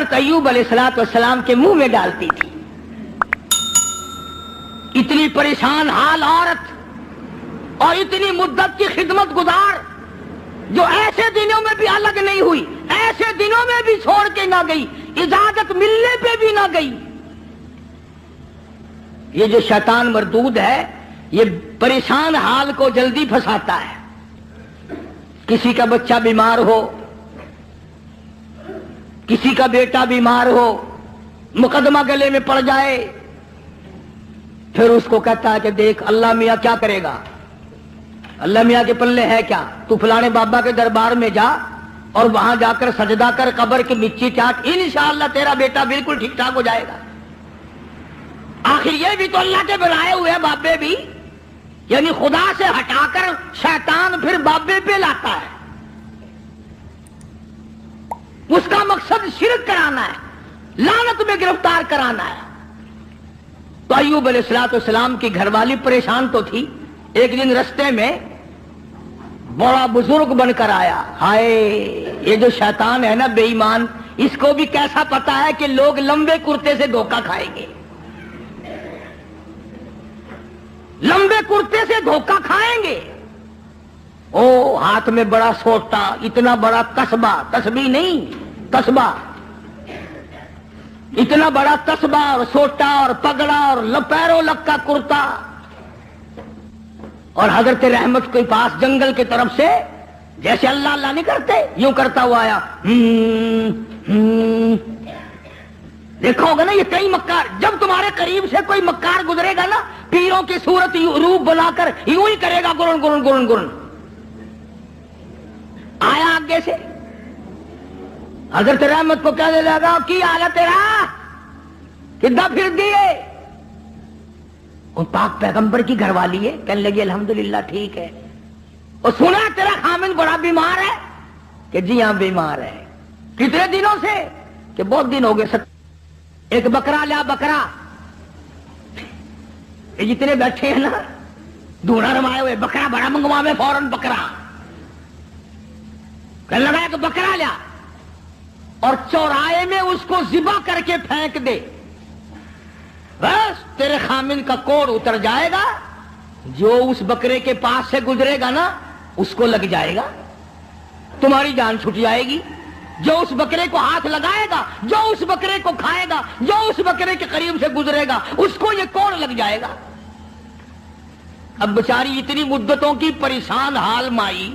حضرت ایوب علیہ السلام کے منہ میں ڈالتی تھی. اتنی پریشان حال عورت اور اتنی مدت کی خدمت گزار جو ایسے دنوں میں بھی الگ نہیں ہوئی, ایسے دنوں میں بھی چھوڑ کے نہ گئی, اجازت ملنے پہ بھی نہ گئی. یہ جو شیطان مردود ہے یہ پریشان حال کو جلدی پھنساتا ہے. کسی کا بچہ بیمار ہو, کسی کا بیٹا بیمار ہو, مقدمہ گلے میں پڑ جائے, پھر اس کو کہتا ہے کہ دیکھ اللہ میاں کیا کرے گا, اللہ میاں کے پلے ہے کیا, تو فلانے بابا کے دربار میں جا اور وہاں جا کر سجدہ کر, قبر کی مٹی چاٹ, انشاءاللہ تیرا بیٹا بالکل ٹھیک ٹھاک ہو جائے گا. آخر یہ بھی تو اللہ کے بنائے ہوئے بابے بھی, یعنی خدا سے ہٹا کر شیطان پھر بابے پہ لاتا ہے. اس کا مقصد شرک کرانا ہے, لعنت میں گرفتار کرانا ہے. تو ایوب علیہ السلام کی گھر والی پریشان تو تھی. ایک دن رستے میں بڑا بزرگ بن کر آیا. ہائے, یہ جو شیطان ہے نا بے ایمان, اس کو بھی کیسا پتا ہے کہ لوگ لمبے کرتے سے دھوکہ کھائیں گے, لمبے کرتے سے دھوکہ کھائیں گے. او ہاتھ میں بڑا سوٹا, اتنا بڑا تسبہ, تسبیح نہیں تسبہ, اتنا بڑا تسبہ اور سوٹا اور پگڑا اور پیروں لگ کا کرتا, اور حضرت رحمت کے پاس جنگل کی طرف سے جیسے اللہ اللہ نہیں کرتے یوں کرتا ہوا آیا. دیکھا ہوگا نا یہ کئی مکار, جب تمہارے قریب سے کوئی مکار گزرے گا نا پیروں کی صورت روپ بنا کر یوں ہی کرے گا, گرن گرن گرن گرن. آیا آگے سے, حضرت رحمت کو کہنے لگا کی حال ہے تیرا, کدھر پھر دیے. وہ پاک پیغمبر کی گھر والی ہے, کہنے لگی الحمدللہ ٹھیک ہے. اور سنا تیرا خامن بڑا بیمار ہے, کہ جی ہاں بیمار ہے. کتنے دنوں سے, کہ بہت دن ہو گئے. ایک بکرا لیا, بکرا, یہ جتنے بیٹھے ہیں نا دھونا رمائے ہوئے, بکرا بڑا منگواوے فوراً بکرا. کہنے لگا کہ بکرا لیا اور چوراہے میں اس کو ذبح کر کے پھینک دے, بس تیرے خامن کا کوڑ اتر جائے گا. جو اس بکرے کے پاس سے گزرے گا نا اس کو لگ جائے گا, تمہاری جان چھٹ جائے گی. جو اس بکرے کو ہاتھ لگائے گا, جو اس بکرے کو کھائے گا, جو اس بکرے کے قریب سے گزرے گا اس کو یہ کوڑ لگ جائے گا. اب بیچاری اتنی مدتوں کی پریشان حال مائی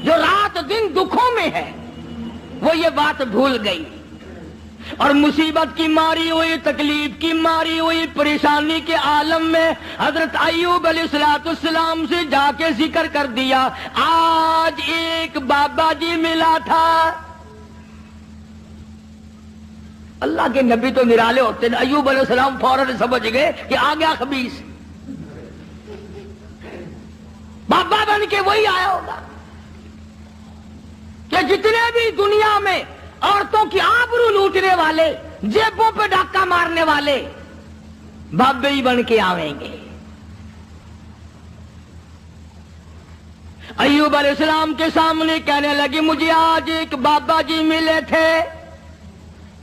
جو رات دن دکھوں میں ہے, وہ یہ بات بھول گئی اور مصیبت کی ماری ہوئی, تکلیف کی ماری ہوئی, پریشانی کے عالم میں حضرت ایوب علیہ السلام سے جا کے ذکر کر دیا. آج ایک بابا جی ملا تھا. اللہ کے نبی تو نرالے ہوتے ہیں. ایوب علیہ السلام فوراً سمجھ گئے کہ آ گیا خبیث, بابا بن کے وہی آیا ہوگا. کہ جتنے بھی دنیا میں عورتوں کی آبرو لوٹنے والے, جیبوں پہ ڈاکہ مارنے والے, بابے ہی بن کے آویں گے. ایوب علیہ السلام کے سامنے کہنے لگی مجھے آج ایک بابا جی ملے تھے,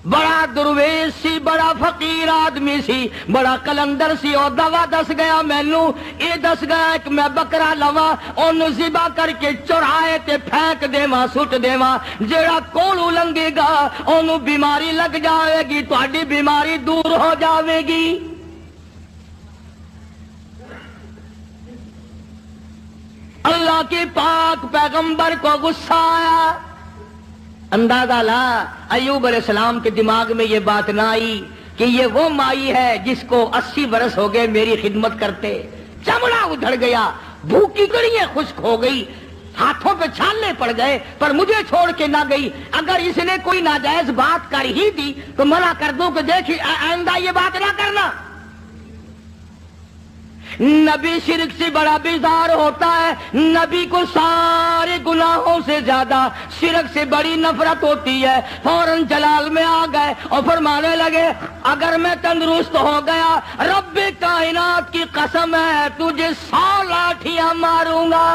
بڑا درویش سی, بڑا فقیر آدمی سی, بڑا کلندر سی, اور دوا دس گیا مینو, یہ دس گیا کہ میں بکرا لوا, انہوں ذبح کر کے چوراہے تے پھینک دیواں, سٹ دیواں, جیڑا کولو لنگے گا انہوں بیماری لگ جائے گی, تہاڈی بیماری دور ہو جاوے گی. اللہ کے پاک پیغمبر کو غصہ آیا. اندازہ لا ایوب علیہ السلام کے دماغ میں یہ بات نہ آئی کہ یہ وہ مائی ہے جس کو 80 برس ہو گئے میری خدمت کرتے. چمڑا ادھڑ گیا, بھوکی کڑیاں خشک ہو گئی, ہاتھوں پہ چھالے پڑ گئے, پر مجھے چھوڑ کے نہ گئی. اگر اس نے کوئی ناجائز بات کر ہی دی تو منع کر دوں کہ دیکھ آئندہ یہ بات نہ کرنا. نبی شرک سے بڑا بیزار ہوتا ہے, نبی کو سارے گناہوں سے زیادہ شرک سے بڑی نفرت ہوتی ہے. فوراً جلال میں آ گئے اور فرمانے لگے اگر میں تندرست ہو گیا رب کائنات کی قسم ہے تجھے 100 لاٹھیاں ماروں گا.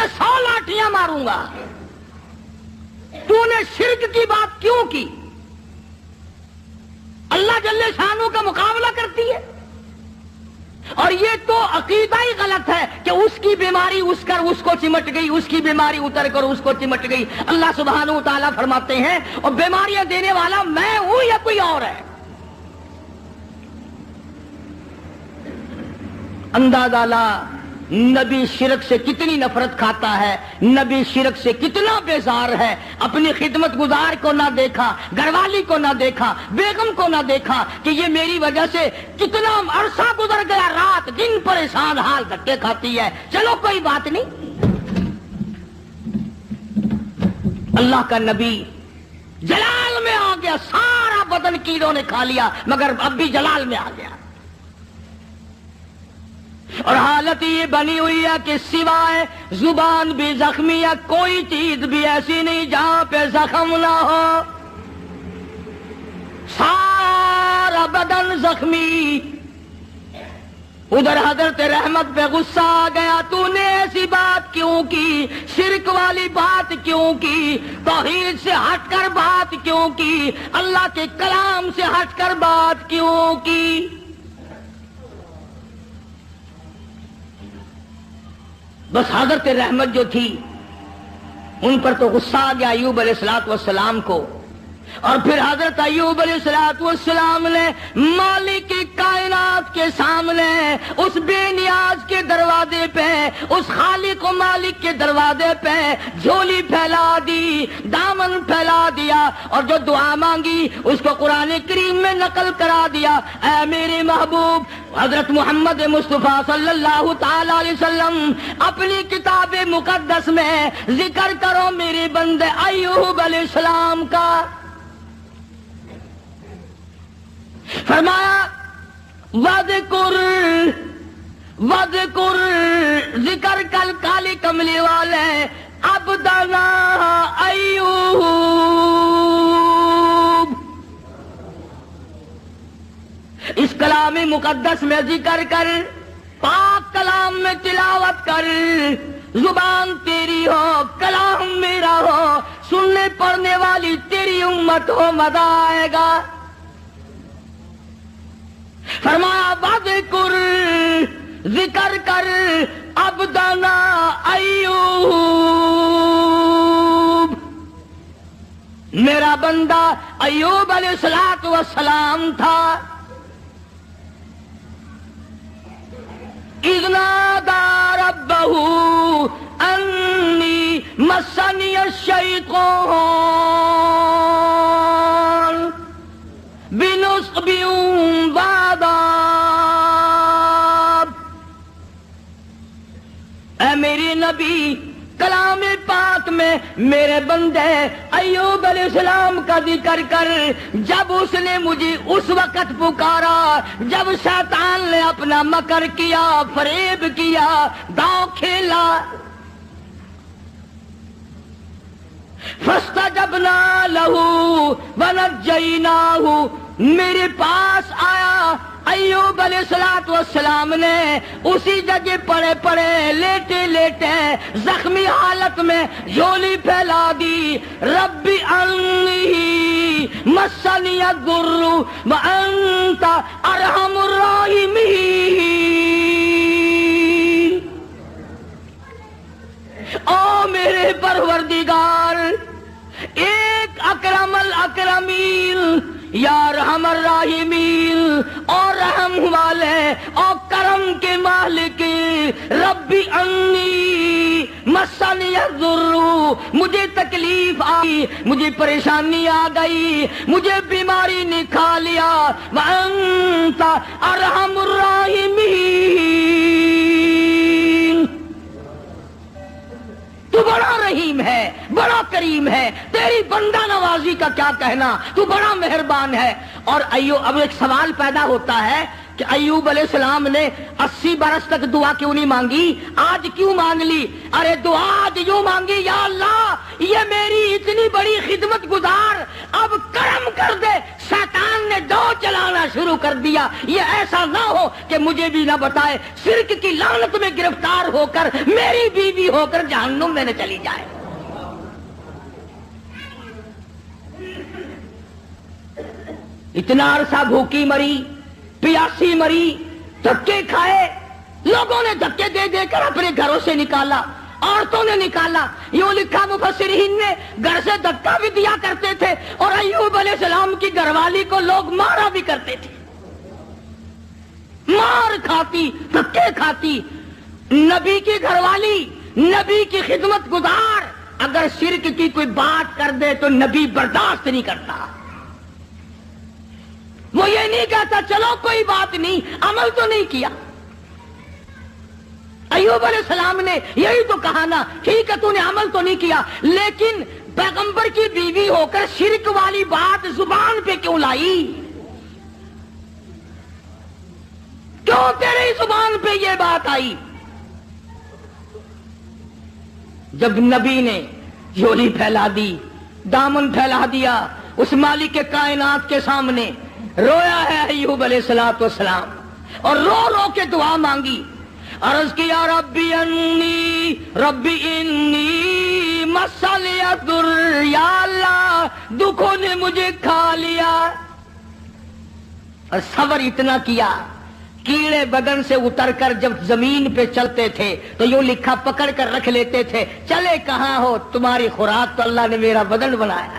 تجھے 100 لاٹیاں ماروں گا. تو نے شرک کی بات کیوں کی؟ اللہ جل شانہ کا مقابلہ کرتی ہے. اور یہ تو عقیدہ ہی غلط ہے کہ اس کی بیماری اس کو چمٹ گئی، اس کی بیماری اتر کر اس کو چمٹ گئی. اللہ سبحانہ و تعالیٰ فرماتے ہیں اور بیماریاں دینے والا میں ہوں یا کوئی اور ہے؟ اندازہ لا نبی شرک سے کتنی نفرت کھاتا ہے، نبی شرک سے کتنا بیزار ہے. اپنی خدمت گزار کو نہ دیکھا، گھر والی کو نہ دیکھا، بیگم کو نہ دیکھا کہ یہ میری وجہ سے کتنا عرصہ گزر گیا، رات دن پریشان حال دھکے کھاتی ہے. چلو کوئی بات نہیں. اللہ کا نبی جلال میں آ گیا، سارا بدن کیڑوں نے کھا لیا مگر اب بھی جلال میں آ گیا. اور حالت یہ بنی ہوئی ہے کہ سوائے زبان بھی زخمی ہے، کوئی چیز بھی ایسی نہیں جہاں پہ زخم نہ ہو. سارا بدن زخمی. ادھر حضرت رحمت پہ غصہ آ گیا، تو نے ایسی بات کیوں کی؟ شرک والی بات کیوں کی؟ توحید سے ہٹ کر بات کیوں کی؟ اللہ کے کلام سے ہٹ کر بات کیوں کی؟ بس حضرت رحمت جو تھی ان پر تو غصہ آ گیا ایوب علیہ السلام کو. اور پھر حضرت ایوب علیہ السلام نے مالک کائنات کے سامنے اس بے نیاز کے دروازے پہ، اس خالق و مالک کے دروازے پہ جھولی پھیلا دی، دامن پھیلا دیا، اور جو دعا مانگی اس کو قرآن کریم میں نقل کرا دیا. اے میرے محبوب حضرت محمد مصطفیٰ صلی اللہ تعالی علیہ وسلم اپنی کتاب مقدس میں ذکر کرو میرے بندے ایوب علیہ السلام کا. فرمایا وذکر ذکر کل کالی کملی والے عبدنا ایوب. اس کلام مقدس میں ذکر کر، پاک کلام میں تلاوت کر. زبان تیری ہو، کلام میرا ہو، سننے پڑھنے والی تیری امت ہو، مزہ آئے گا. فرمایا وذکر ذکر کر عبدنا ایوب، میرا بندہ ایوب علیہ السلام تھا. اذ نادى ربه انی مسنی الشیطان بنصب وعذاب. اے میرے نبی کلام پاک میں میرے بندے ایوب علیہ السلام کا ذکر کر. جب اس نے مجھے اس وقت پکارا جب شیطان نے اپنا مکر کیا، فریب کیا، داؤ کھیلا. فاستجبنا له ونجيناه، میرے پاس آیا ایوب علیہ السلام نے اسی جگہ پڑے پڑے لیٹے لیٹے زخمی حالت میں جھولی پھیلا دی. ربی انی مسنی الضر وانت ارحم الراحمین. او میرے پروردگار، ایک اکرم الاکرمین، یا رحم الراحمین، اور رحم والے اور کرم کے مالک. ربی انی مسنی الضر، مجھے تکلیف آئی، مجھے پریشانی آ گئی، مجھے بیماری نے کھا لیا. وانت ارحم الراحمین، تو بڑا رحیم ہے، بڑا کریم ہے، تیری بندہ نوازی کا کیا کہنا، تو بڑا مہربان ہے. اور اب ایک سوال پیدا ہوتا ہے کہ ایوب علیہ السلام نے 80 برس تک دعا کیوں نہیں مانگی، آج کیوں مانگ لی؟ ارے دعا آج یوں مانگی، یا اللہ یہ میری اتنی بڑی خدمت گزار اب کرم کر دے، شیطان شیطان نے دو چلانا شروع کر دیا، یہ ایسا نہ ہو کہ مجھے بھی نہ بتائے، شرک کی لعنت میں گرفتار ہو کر میری بیوی ہو کر جہنم میں نہ چلی جائے۔ اتنا عرصہ بھوکی مری، پیاسی مری، دھکے کھائے، لوگوں نے دھکے دے دے کر اپنے گھروں سے نکالا، عورتوں نے نکالا۔ یوں لکھا مفسرین نے، گھر سے دھکا بھی دیا کرتے تھے، اور ایوب علیہ السلام کی گھر والی کو لوگ مارا بھی کرتے تھے، مار کھاتی، دھکے کھاتی۔ نبی کی گھر والی، نبی کی خدمت گزار اگر شرک کی کوئی بات کر دے تو نبی برداشت نہیں کرتا، وہ یہ نہیں کہتا چلو کوئی بات نہیں، عمل تو نہیں کیا۔ ایوب علیہ السلام نے یہی تو کہا نا، ٹھیک ہے تو نے عمل تو نہیں کیا، لیکن پیغمبر کی بیوی ہو کر شرک والی بات زبان پہ کیوں لائی؟ کیوں تیری زبان پہ یہ بات آئی؟ جب نبی نے جھولی پھیلا دی، دامن پھیلا دیا اس مالک کے کائنات کے سامنے، رویا ہے ایوب علیہ السلام، اور رو رو کے دعا مانگی، عرض کیا ربی انی مسنی الضر، یا اللہ دکھوں نے مجھے کھا لیا، اور صبر اتنا کیا، کیڑے بدن سے اتر کر جب زمین پہ چلتے تھے تو یوں لکھا پکڑ کر رکھ لیتے تھے، چلے کہاں ہو، تمہاری خوراک تو اللہ نے میرا بدن بنایا۔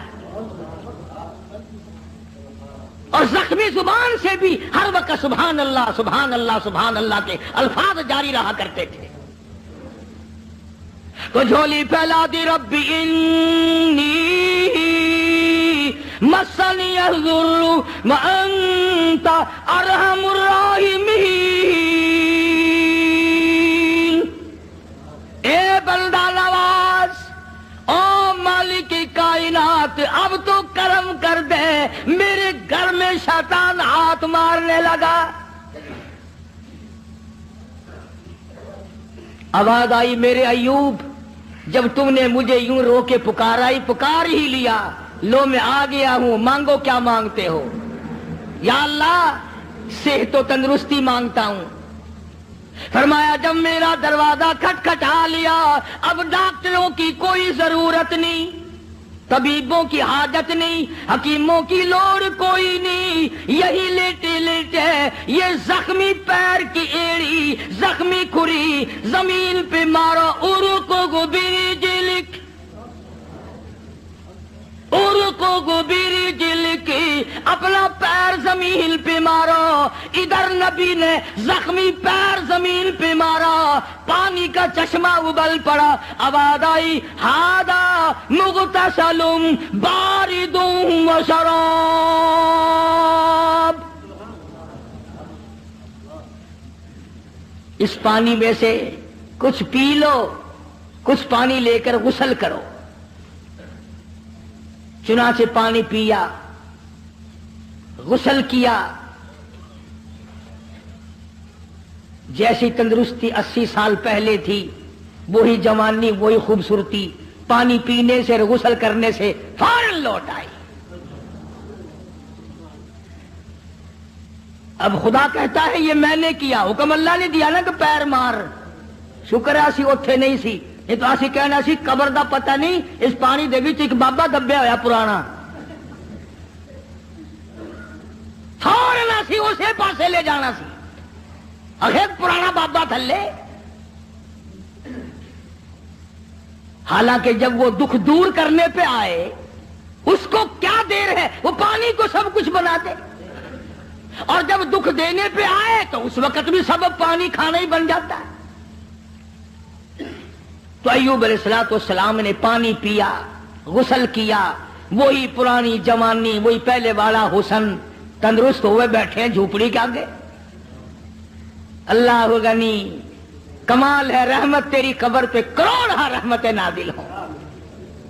اور زخمی زبان سے بھی ہر وقت سبحان اللہ سبحان اللہ سبحان اللہ کے الفاظ جاری رہا کرتے تھے۔ تو جھولی پھیلا دی، ربی انی مسنی الضر وانت ارحم الراحمین، اے بندہ نواز، او مالک کائنات، اب تو کرم کر دے، میرے گھر میں شیطان ہاتھ مارنے لگا۔ آواز آئی، میرے ایوب جب تم نے مجھے یوں رو کے پکار ہی لیا، لو میں آ گیا ہوں، مانگو کیا مانگتے ہو؟ یا اللہ صحت و تندرستی مانگتا ہوں۔ فرمایا جب میرا دروازہ کھٹکھٹا لیا، اب ڈاکٹروں کی کوئی ضرورت نہیں، طبیبوں کی حاجت نہیں، حکیموں کی لوڑ کوئی نہیں، یہی لیٹے لیٹے یہ زخمی پیر کی ایڑی، زخمی کھری زمین پہ مارو، ارقو برجلک، ارقو برجلک، اپنا پیر زمین پہ مارو۔ ادھر نبی نے زخمی پیر زمین پہ مارا، پانی کا چشمہ ابل پڑا، آواز آئی ہاذا مغتسل بارد و شراب، اس پانی میں سے کچھ پی لو، کچھ پانی لے کر غسل کرو۔ چنانچہ پانی پیا، غسل کیا، جیسی تندرستی 80 سال پہلے تھی وہی جوانی، وہی خوبصورتی، پانی پینے سے اور غسل کرنے سے فوراً لوٹ آئی۔ اب خدا کہتا ہے یہ میں نے کیا، حکم اللہ نے دیا نا کہ پیر مار، شکر ہے اسی اوتھے نہیں سی، یہ تو اسی کہنا سی قبر دا پتہ نہیں، اس پانی دے وچ ایک بابا دبیا ہویا پرانا، فوراً اسی اسے پاسے لے جانا سی، اخیر پرانا بابا تھلے۔ حالانکہ جب وہ دکھ دور کرنے پہ آئے، اس کو کیا دیر ہے، وہ پانی کو سب کچھ بنا دے، اور جب دکھ دینے پہ آئے تو اس وقت بھی سب پانی کھانا ہی بن جاتا ہے۔ تو ایوب علیہ السلام نے پانی پیا، غسل کیا، وہی پرانی جوانی، وہی پہلے والا حسن، تندرست ہوئے بیٹھے ہیں جھوپڑی کے آگے۔ اللہ غنی، کمال ہے، رحمت تیری قبر پہ کروڑ رحمت نازل ہو۔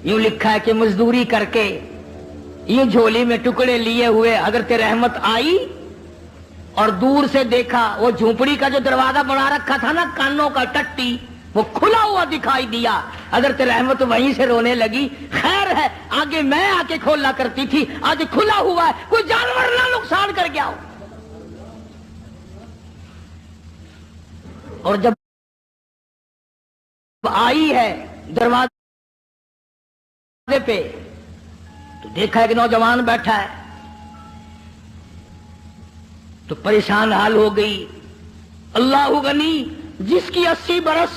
یوں لکھا ہے کہ مزدوری کر کے یوں جھولی میں ٹکڑے لیے ہوئے حضرت رحمت آئی، اور دور سے دیکھا وہ جھوپڑی کا جو دروازہ بنا رکھا تھا نا کانوں کا ٹٹی، وہ کھلا ہوا دکھائی دیا۔ حضرت رحمت وہیں سے رونے لگی، خیر ہے آگے میں آ کے کھولا کرتی تھی، آج کھلا ہوا ہے، کوئی جانور نہ نقصان کر گیا ہو۔ اور جب آئی ہے دروازے پہ تو دیکھا ایک نوجوان بیٹھا ہے، تو پریشان حال ہو گئی۔ اللہ غنی، جس کی 80 برس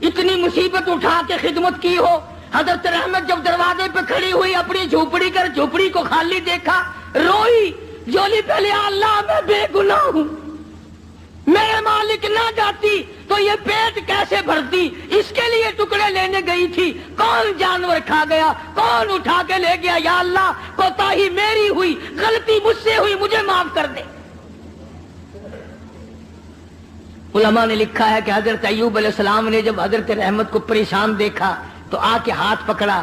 اتنی مصیبت اٹھا کے خدمت کی ہو، حضرت رحمت جب دروازے پہ کھڑی ہوئی، اپنی جھوپڑی کر جھوپڑی کو خالی دیکھا، روئی، جولی پہلے اللہ میں بے گناہ ہوں، میرے مالک نہ جاتی تو یہ پیٹ کیسے بھرتی، اس کے لیے ٹکڑے لینے گئی تھی، کون جانور کھا گیا، کون اٹھا کے لے گیا، یا اللہ کوتاہی میری ہوئی، غلطی مجھ سے ہوئی، مجھے معاف کر دے۔ علماء نے لکھا ہے کہ حضرت ایوب علیہ السلام نے جب حضرت رحمت کو پریشان دیکھا تو آ کے ہاتھ پکڑا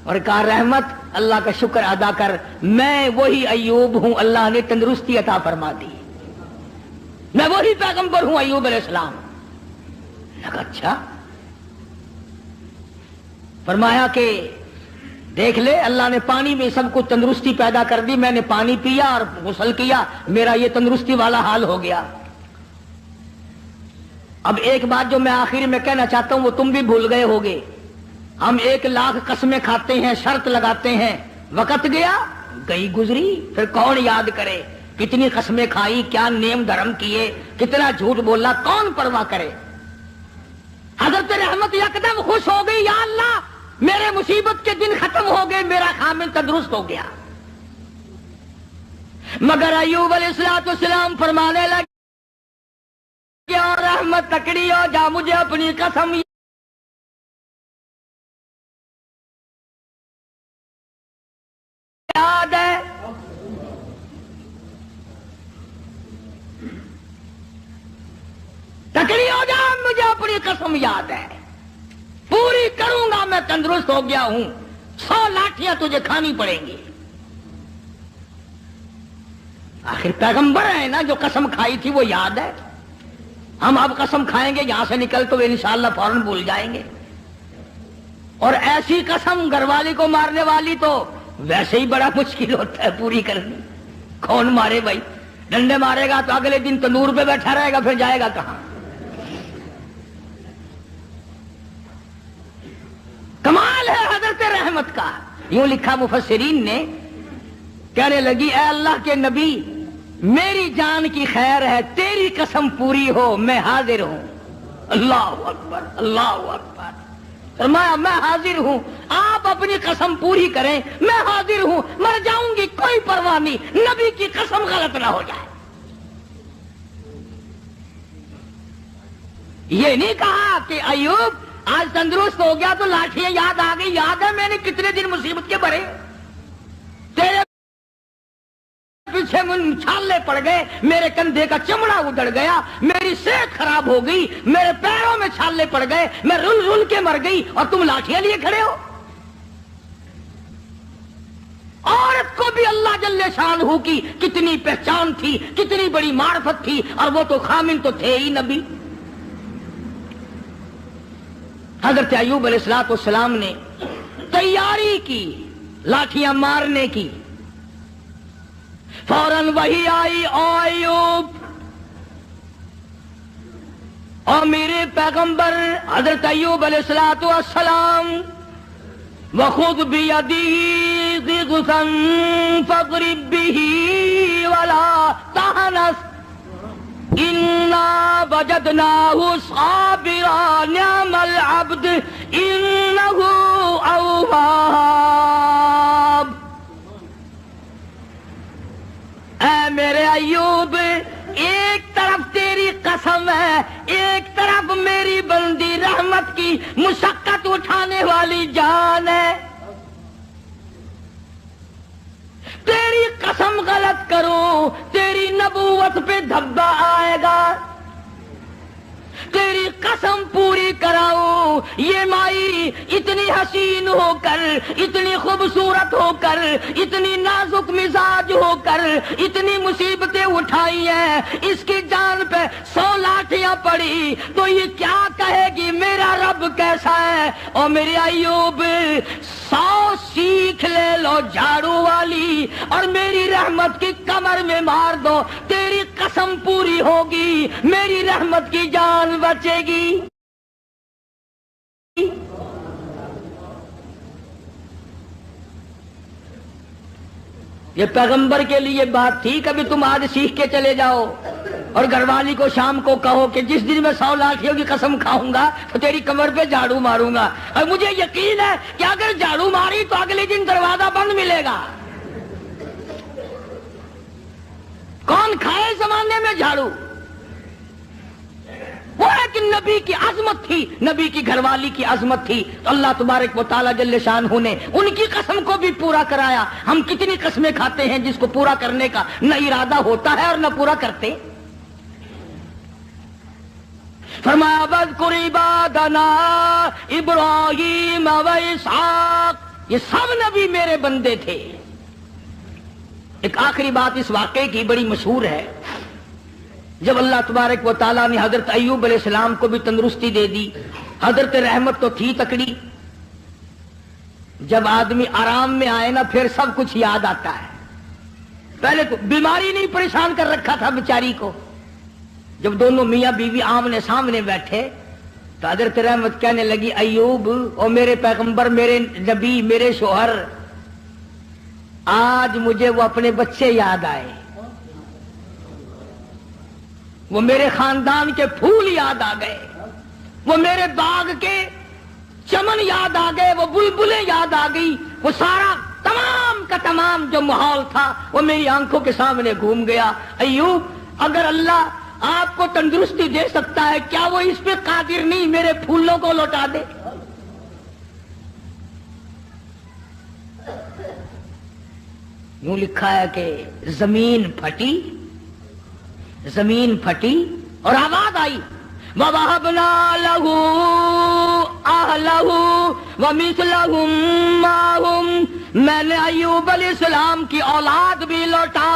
اور کہا رحمت اللہ کا شکر ادا کر، میں وہی ایوب ہوں، اللہ نے تندرستی عطا فرما دی، میں وہی پیغمبر ہوں ایوب علیہ السلام۔ لگا اچھا، فرمایا کہ دیکھ لے اللہ نے پانی میں سب کو تندرستی پیدا کر دی، میں نے پانی پیا اور غسل کیا، میرا یہ تندرستی والا حال ہو گیا۔ اب ایک بات جو میں آخر میں کہنا چاہتا ہوں وہ تم بھی بھول گئے ہوگے، ہم 1,00,000 قسمیں کھاتے ہیں، شرط لگاتے ہیں، وقت گیا گئی گزری، پھر کون یاد کرے کتنی قسمیں کھائی، کیا نیم دھرم کیے، کتنا جھوٹ بولا، کون پرواہ کرے۔ حضرت رحمت یکدم خوش ہو گئی، یا اللہ میرے مصیبت کے دن ختم ہو گئے، میرا خامل تندرست ہو گیا۔ مگر ایوب علیہ السلام فرمانے لگے اور رحمت تکڑی ہو جا، مجھے اپنی قسم یاد ہے، تکڑی ہو جا، مجھے اپنی قسم یاد ہے، پوری کروں گا، میں تندرست ہو گیا ہوں، 100 لاٹھیاں تجھے کھانی پڑیں گی۔ آخر پیغمبر ہے نا، جو قسم کھائی تھی وہ یاد ہے۔ ہم اب قسم کھائیں گے یہاں سے نکل تو انشاءاللہ فوراً بھول جائیں گے، اور ایسی قسم گھر والی کو مارنے والی تو ویسے ہی بڑا مشکل ہوتا ہے پوری کرنی۔ کون مارے بھائی، ڈنڈے مارے گا تو اگلے دن تندور پہ بیٹھا رہے گا، پھر جائے گا کہاں۔ کمال ہے حضرت رحمت کا۔ یوں لکھا مفسرین نے، کہنے لگی اے اللہ کے نبی میری جان کی خیر ہے، تیری قسم پوری ہو، میں حاضر ہوں۔ اللہ اکبر، اللہ اکبر۔ فرمایا میں حاضر ہوں، آپ اپنی قسم پوری کریں، میں حاضر ہوں، مر جاؤں گی کوئی پرواہ نہیں، نبی کی قسم غلط نہ ہو جائے۔ یہ نہیں کہا کہ ایوب آج تندرست ہو گیا تو لاٹھیاں یاد آ گئی، یاد ہے میں نے کتنے دن مصیبت کے بھرے، تیرے پیچھے چھالے پڑ گئے، میرے کندھے کا چمڑا اجڑ گیا، میری صحت خراب ہو گئی، میرے پیروں میں چھالے پڑ گئے، میں رل رل کے مر گئی، اور تم لاٹھیاں لیے کھڑے ہو۔ عورت کو بھی اللہ جل شانہ کی کتنی پہچان تھی، کتنی بڑی معرفت تھی، اور وہ تو خامن تو تھے ہی نبی۔ حضرت ایوب علیہ السلام نے تیاری کی لاٹھیاں مارنے کی، فوراً وہی آئی، او ایوب، اور میرے پیغمبر حضرت ایوب علیہ السلام، وَخُذْ بِيَدِهِ ضِغْثًا فَاضْرِب بِّهِ وَلَا تَحْنَثْ إِنَّا وَجَدْنَاهُ صَابِرًا نِعْمَ الْعَبْدُ إِنَّهُ أَوَّابٌ۔ اے میرے ایوب، ایک طرف تیری قسم ہے، ایک طرف میری بندی رحمت کی مشقت اٹھانے والی جان ہے، تیری قسم غلط کرو تیری نبوت پہ دھبا آئے گا، تیری قسم پوری کراؤ، یہ مائی اتنی حسین ہو کر، اتنی خوبصورت ہو کر، اتنی نازک مزاج ہو کر، اتنی مصیبتیں اٹھائی ہیں، اس کی جان پہ 100 لاٹھیاں پڑی تو یہ کیا کہے گی میرا رب کیسا ہے۔ اور میرے ایوب 100 سیکھ لے لو جھاڑو والی اور میری رحمت کی کمر میں مار دو، تیری قسم پوری ہوگی، میری رحمت کی جان بچے گی۔ یہ پیغمبر کے لیے بات تھی، کبھی تم آج سیکھ کے چلے جاؤ اور گھر والی کو شام کو کہو کہ جس دن میں 100 لاٹھیوں کی قسم کھاؤں گا تو تیری کمر پہ جھاڑو ماروں گا، اور مجھے یقین ہے کہ اگر جھاڑو ماری تو اگلے دن دروازہ بند ملے گا۔ کون کھائے زمانے میں جھاڑو؟ وہ ہے کہ نبی کی عظمت تھی، نبی کی گھر والی کی عظمت تھی، تو اللہ تبارک و تعالی جل شانہ نے ان کی قسم کو بھی پورا کرایا۔ ہم کتنی قسمیں کھاتے ہیں جس کو پورا کرنے کا نہ ارادہ ہوتا ہے اور نہ پورا کرتے۔ فرمایا وَاذْكُرْ عِبَادَنَا إِبْرَاهِيمَ وَإِسْحَاقَ، یہ سب نبی میرے بندے تھے۔ ایک آخری بات اس واقعے کی بڑی مشہور ہے، جب اللہ تبارک و تعالیٰ نے حضرت ایوب علیہ السلام کو بھی تندرستی دے دی، حضرت رحمت تو تھی تکڑی، جب آدمی آرام میں آئے نا پھر سب کچھ یاد آتا ہے۔ پہلے تو بیماری نہیں پریشان کر رکھا تھا بیچاری کو، جب دونوں میاں بیوی آمنے سامنے بیٹھے تو حضرت رحمت کہنے لگی ایوب او میرے پیغمبر، میرے نبی، میرے شوہر، آج مجھے وہ اپنے بچے یاد آئے، وہ میرے خاندان کے پھول یاد آ گئے، وہ میرے باغ کے چمن یاد آ گئے، وہ بلبلیں یاد آ گئی، وہ سارا تمام کا تمام جو ماحول تھا وہ میری آنکھوں کے سامنے گھوم گیا۔ ایوب، اگر اللہ آپ کو تندرستی دے سکتا ہے، کیا وہ اس پہ قادر نہیں میرے پھولوں کو لوٹا دے؟ یوں لکھا ہے کہ زمین پھٹی اور آواز آئی وَوَهَبْنَا لَهُ أَهْلَهُ وَمِثْلَهُمْ مَعَهُمْ، میں نے ایوب علیہ السلام کی اولاد بھی لوٹا